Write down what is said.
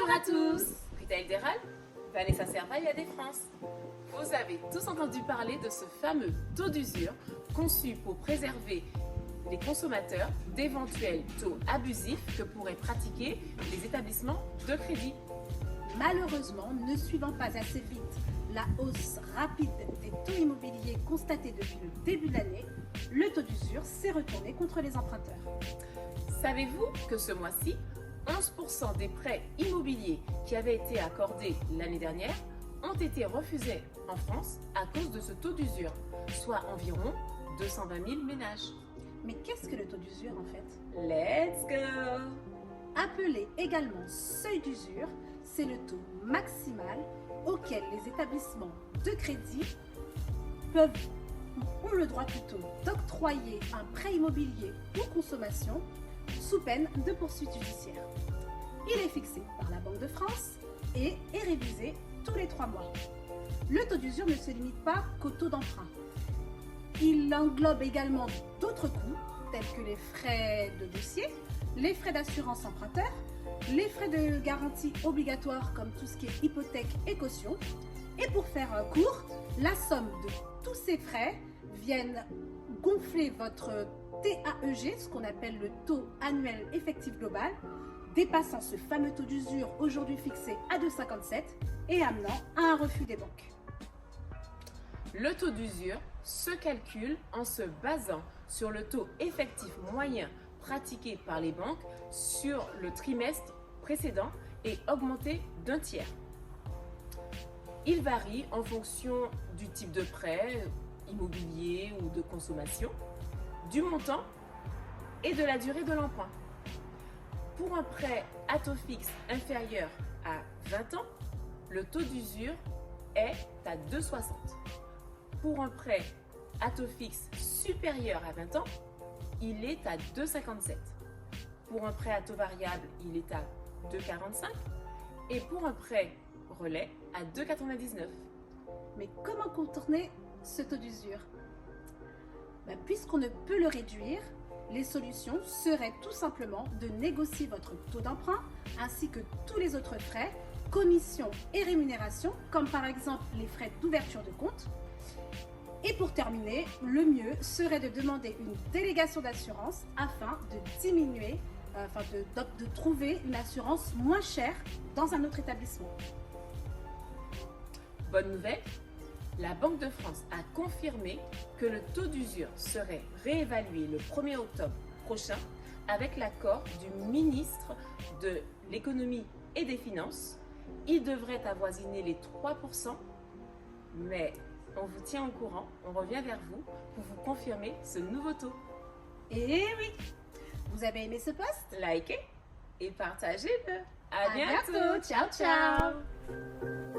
Bonjour à tous, Rita Elderal, Vanessa Servaille des France. Vous avez tous entendu parler de ce fameux taux d'usure conçu pour préserver les consommateurs d'éventuels taux abusifs que pourraient pratiquer les établissements de crédit. Malheureusement, ne suivant pas assez vite la hausse rapide des taux immobiliers constatée depuis le début de l'année, le taux d'usure s'est retourné contre les emprunteurs. Savez-vous que ce mois-ci, 11% des prêts immobiliers qui avaient été accordés l'année dernière ont été refusés en France à cause de ce taux d'usure, soit environ 220 000 ménages. Mais qu'est-ce que le taux d'usure en fait? Let's go! Appelé également seuil d'usure, c'est le taux maximal auquel les établissements de crédit ont le droit plutôt d'octroyer un prêt immobilier ou consommation sous peine de poursuite judiciaire. Il est fixé par la Banque de France et est révisé tous les 3 mois. Le taux d'usure ne se limite pas qu'au taux d'emprunt. Il englobe également d'autres coûts tels que les frais de dossier, les frais d'assurance emprunteur, les frais de garantie obligatoires comme tout ce qui est hypothèque et caution. Et pour faire court, la somme de tous ces frais viennent gonfler votre TAEG, ce qu'on appelle le taux annuel effectif global, dépassant ce fameux taux d'usure aujourd'hui fixé à 2,57 et amenant à un refus des banques. Le taux d'usure se calcule en se basant sur le taux effectif moyen pratiqué par les banques sur le trimestre précédent et augmenté d'un tiers. Il varie en fonction du type de prêt, immobilier ou de consommation, du montant et de la durée de l'emprunt. Pour un prêt à taux fixe inférieur à 20 ans, le taux d'usure est à 2,60. Pour un prêt à taux fixe supérieur à 20 ans, il est à 2,57. Pour un prêt à taux variable, il est à 2,45. Et pour un prêt relais, à 2,99. Mais comment contourner ce taux d'usure? Puisqu'on ne peut le réduire, les solutions seraient tout simplement de négocier votre taux d'emprunt ainsi que tous les autres frais, commissions et rémunérations, comme par exemple les frais d'ouverture de compte. Et pour terminer, le mieux serait de demander une délégation d'assurance afin de diminuer, de trouver une assurance moins chère dans un autre établissement. Bonne nouvelle, la Banque de France a confirmé que le taux d'usure serait réévalué le 1er octobre prochain avec l'accord du ministre de l'Économie et des Finances. Il devrait avoisiner les 3%, mais on vous tient au courant, on revient vers vous pour vous confirmer ce nouveau taux. Et oui, vous avez aimé ce post? Likez et partagez-le. À bientôt. bientôt. Ciao, ciao.